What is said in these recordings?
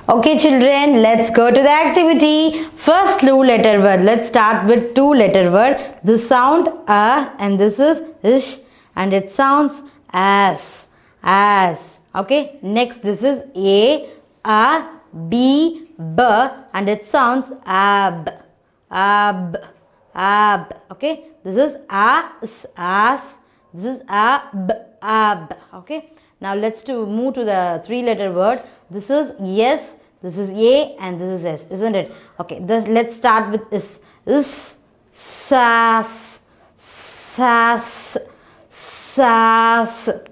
Okay children, let's go to the activity. First two letter word. Let's start with two letter word. This sound and this is ish and it sounds as. Okay. Next this is a, b, b and it sounds ab. Okay. This is as. This is ab. Okay. Now let's move to the three letter word. This is yes, this is a and this is s, isn't it? Okay, let's start with is. Sas,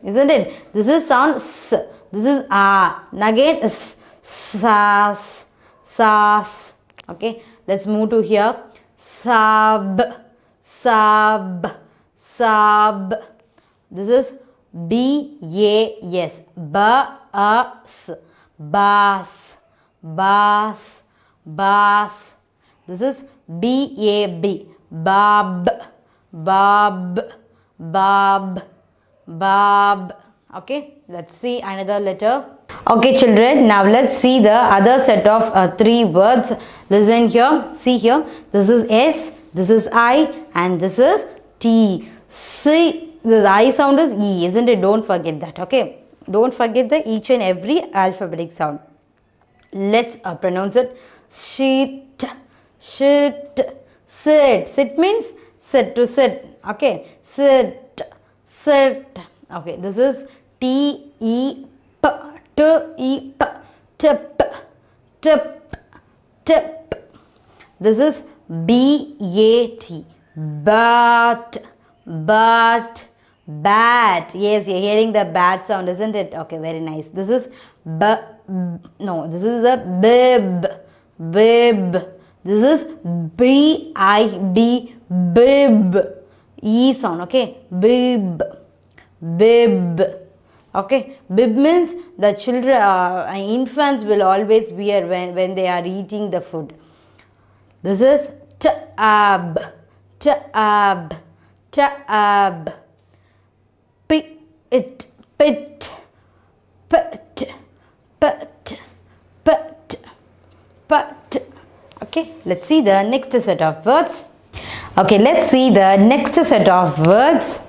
isn't it? This is sound s. This is a. Again is sas. Okay, let's move to here. Sab. This is B-A-S, B-A-S, bass. This is B-A-B, bab. Okay, let's see another letter. Okay children, now let's see the other set of three words. Listen here, see here. This is S, this is I and this is T. See, the I sound is E, isn't it? Don't forget that, okay? Don't forget the each and every alphabetic sound. Let's pronounce it. Sit. Sit means sit to sit, okay? Sit. Okay, this is T-E-P, T-E-P, tip. This is B-A-T, bat. Yes, you're hearing the bat sound, isn't it? Okay, very nice. This is this is a bib. This is B-I-B, bib. E sound, okay? Bib. Okay, bib means the children, infants will always wear when they are eating the food. This is tab. Pit. Okay, let's see the next set of words. Okay, let's see the next set of words.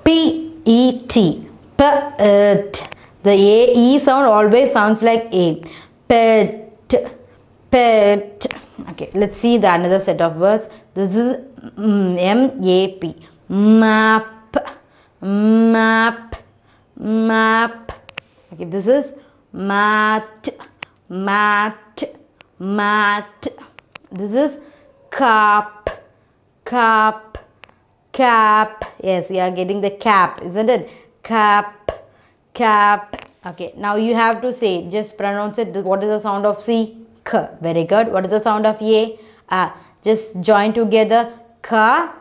P-E-T, pet. The A-E sound always sounds like A. Pet. Okay, let's see the another set of words. This is M-A-P, map. Okay, this is mat. This is cap. Yes, you are getting the cap, isn't it? Cap. Okay, now you have to say, just pronounce it. What is the sound of C? K. Very good. What is the sound of A? Just join together. Ka.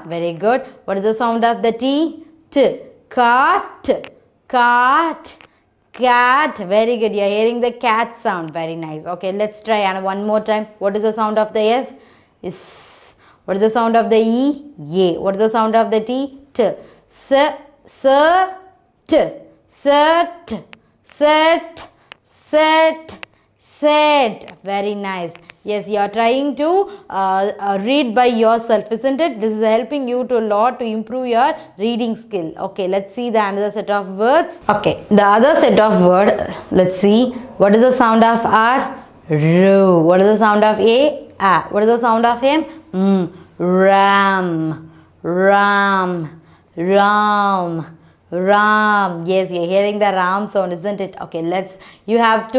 Very good. What is the sound of the T? T. Cat. Very good. You are hearing the cat sound. Very nice. Okay, let's try and one more time. What is the sound of the S? Is. What is the sound of the E? A. What is the sound of the T? T. Set. Very nice. Yes, you are trying to read by yourself, isn't it? This is helping you to a lot to improve your reading skill. Okay, let's see the another set of words. Okay, the other set of word. Let's see. What is the sound of R? Ru. What is the sound of A? What is the sound of M? Ram. Yes, you're hearing the ram sound, isn't it? Okay, you are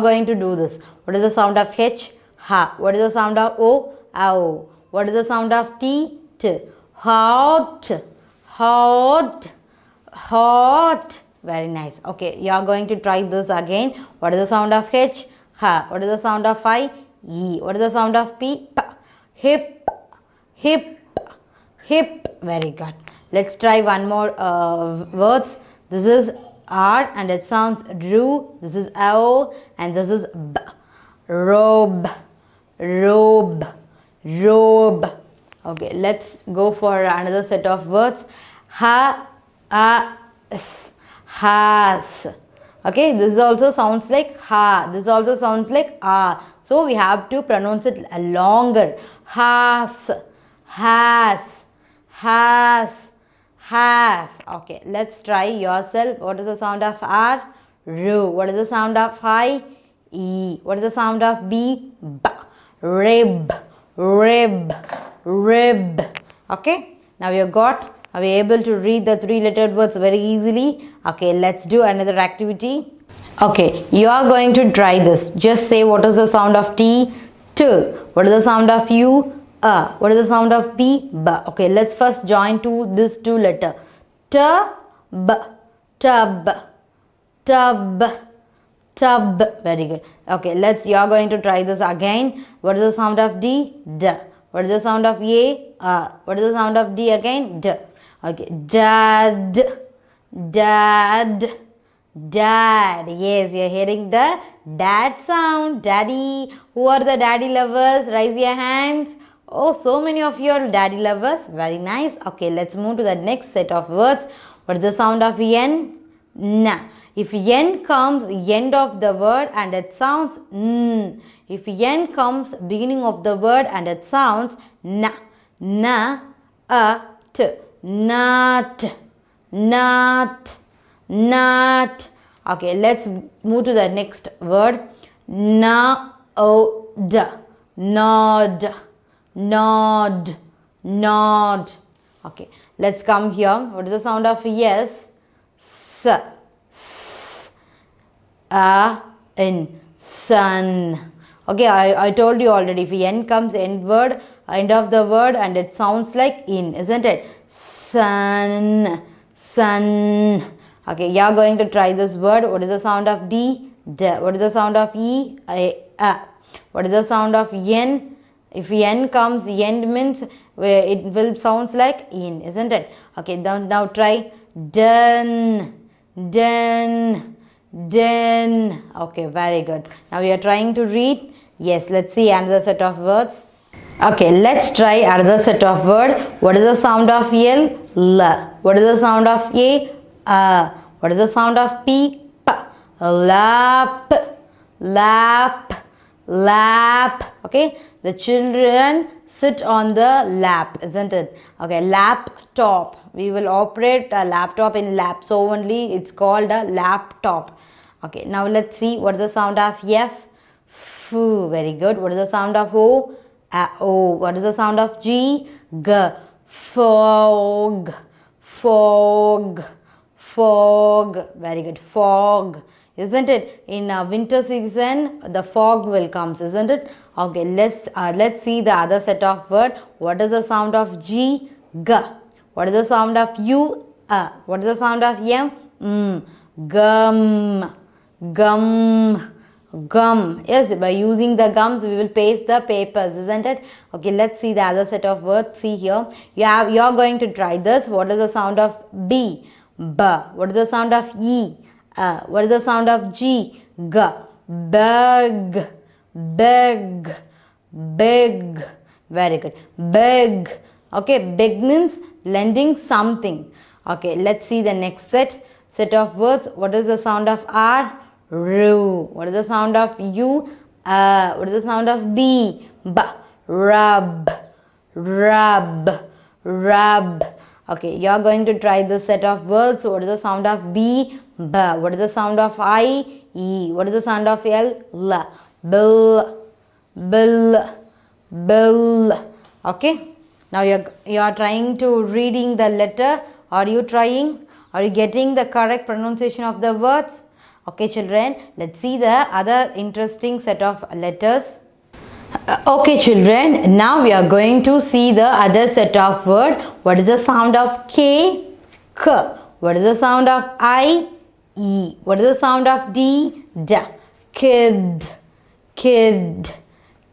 going to do this. What is the sound of H? Ha. What is the sound of O? Ow. What is the sound of T? T. Hot. Very nice. Okay, you are going to try this again. What is the sound of H? Ha. What is the sound of I? E. What is the sound of P? P. Hip. Very good. Let's try one more words. This is R and it sounds ru. This is O and this is B. Robe. Okay, let's go for another set of words. Has. Okay, this also sounds like ha. This also sounds like ah. So we have to pronounce it longer. Has, has, has, has. Okay, let's try yourself. What is the sound of R? Ru. What is the sound of I? E. What is the sound of B? B. Rib, rib, rib. Okay, now you got. Are we able to read the three-lettered words very easily? Okay, let's do another activity. Okay, you are going to try this. Just say what is the sound of T? T. What is the sound of U? What is the sound of B? B. Okay, let's first join this two letter. T, B, tub, tub, tub. Very good. Okay, you are going to try this again. What is the sound of D? D. What is the sound of A? What is the sound of D again? D. Okay, dad, dad, dad. Yes, you're hearing the dad sound. Daddy. Who are the daddy lovers? Raise your hands. Oh, so many of you are daddy lovers. Very nice. Okay, let's move to the next set of words. What is the sound of N? N. If N comes end of the word and it sounds N. If N comes beginning of the word and it sounds N. N, T. Not, not, not. Okay, let's move to the next word. Nod, nod, nod, nod. Okay, let's come here. What is the sound of yes? S, s, n, sun. Okay, I told you already. If n comes end of the word and it sounds like in, isn't it? Sun, sun. Okay, you are going to try this word. What is the sound of D? D. What is the sound of E? A. What is the sound of N? If N comes, end means it will sounds like in, isn't it? Okay, now try done, done, done. Okay, very good. Now we are trying to read. Yes, let's see another set of words. Okay, let's try another set of word. What is the sound of L? L. What is the sound of A? What is the sound of P? P. Lap, lap, lap. Okay, the children sit on the lap, isn't it? Okay, laptop. We will operate a laptop in lap, so only it's called a laptop. Okay, now let's see what is the sound of F. F. Very good. What is the sound of O? O. What is the sound of G? G. Fog, fog, fog. Very good. Fog, isn't it? In winter season, the fog will come, isn't it? Okay, let's see the other set of word. What is the sound of G? G. What is the sound of U? What is the sound of M? Gum, gum, gum. Yes, by using the gums we will paste the papers, isn't it? Okay, let's see the other set of words. See here, you're going to try this. What is the sound of B? B. What is the sound of E? What is the sound of G? G. Big, big, big. Very good. Big. Okay, big means lending something. Okay, let's see the next set of words. What is the sound of R? Ru. What is the sound of U? What is the sound of B? B. Rub, rub, rub. Okay, you are going to try this set of words. What is the sound of B? B. What is the sound of I? E. What is the sound of L? L. Bill, bill, bill. Okay, now you are trying to reading the letter. Are you trying? Are you getting the correct pronunciation of the words? Okay, children, let's see the other interesting set of letters. Okay, children, now we are going to see the other set of word. What is the sound of K? K. What is the sound of I? E. What is the sound of D? D. Kid, kid,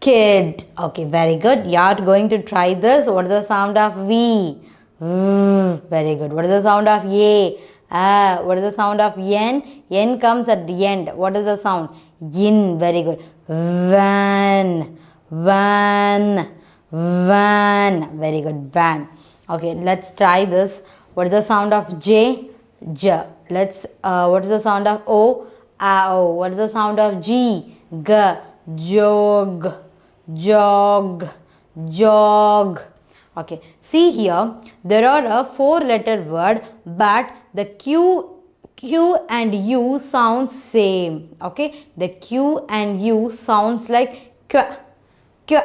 kid. Okay, very good. You are going to try this. What is the sound of V? Very good. What is the sound of A? What is the sound of N? N comes at the end. What is the sound? Yin. Very good. Van, van, van. Very good. Van. Okay, let's try this. What is the sound of J? J. What is the sound of O? ow. What is the sound of G? G. Jog, jog, jog. Okay, see here, there are a 4-letter word, but the Q and U sounds same. Okay, the Q and U sounds like Q, Q.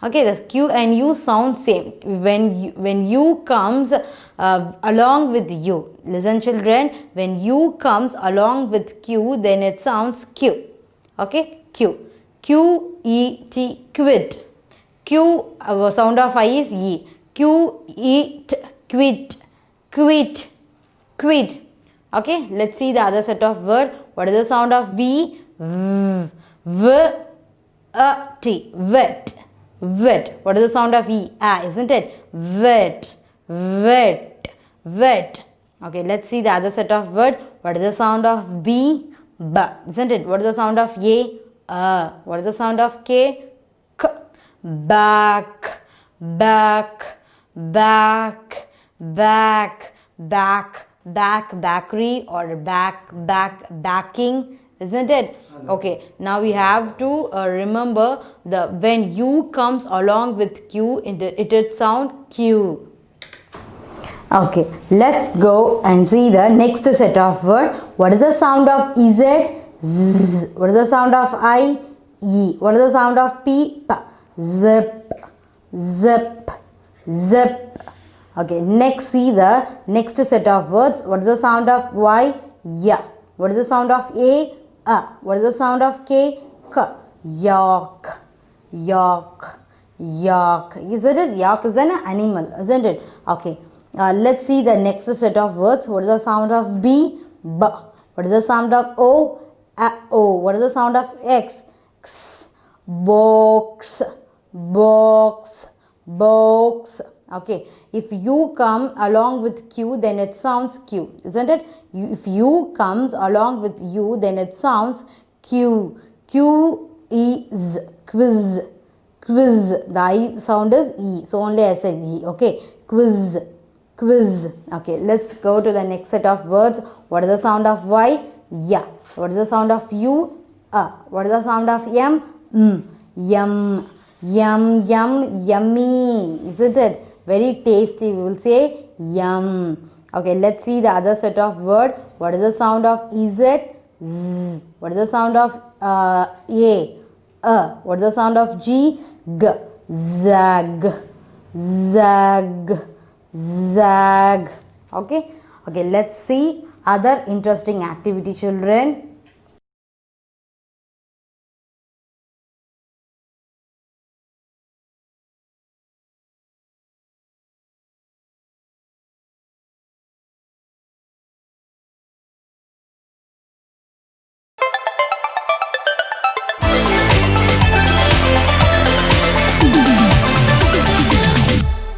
Okay, the Q and U sound same. When U comes along with U, listen children, when U comes along with Q, then it sounds Q. Okay, Q. Q-E-T, quit. Q, sound of I is E. Q-E-T, quit, quit, quit. Okay, let's see the other set of word. What is the sound of V? V-A-T, wet, wet. What is the sound of E? Isn't it? Wet, wet, wet. Okay, let's see the other set of word. What is the sound of B? B, isn't it? What is the sound of A? What is the sound of K? K. Back, back, back, back, back, back, bakery, or backing, isn't it? Okay, now we have to remember the when U comes along with Q, it sound Q. Okay, let's go and see the next set of word. What is the sound of Z? Z. What is the sound of I? E. What is the sound of P? P. Zip, zip, zip. Okay, next see the next set of words. What is the sound of Y? Ya. What is the sound of A? What is the sound of K? K. Yak, yak, yak. Isn't it? Yak is an animal, isn't it? Okay, let's see the next set of words. What is the sound of B? B. What is the sound of O? O. What is the sound of X? X. Box, box, box. Okay, if U come along with Q, then it sounds Q, isn't it? If U comes along with U, then it sounds Q. Q is quiz, quiz. The I sound is E, so only I said E. Okay, quiz, quiz. Okay, let's go to the next set of words. What is the sound of Y? Ya. What is the sound of U? What is the sound of M? Yum, yum, yum, yummy, isn't it? Very tasty, we will say yum. Okay, let's see the other set of word. What is the sound of Z? Z. What is the sound of A? What is the sound of G? G. Zag, zag, zag. Okay, okay, let's see other interesting activity, children.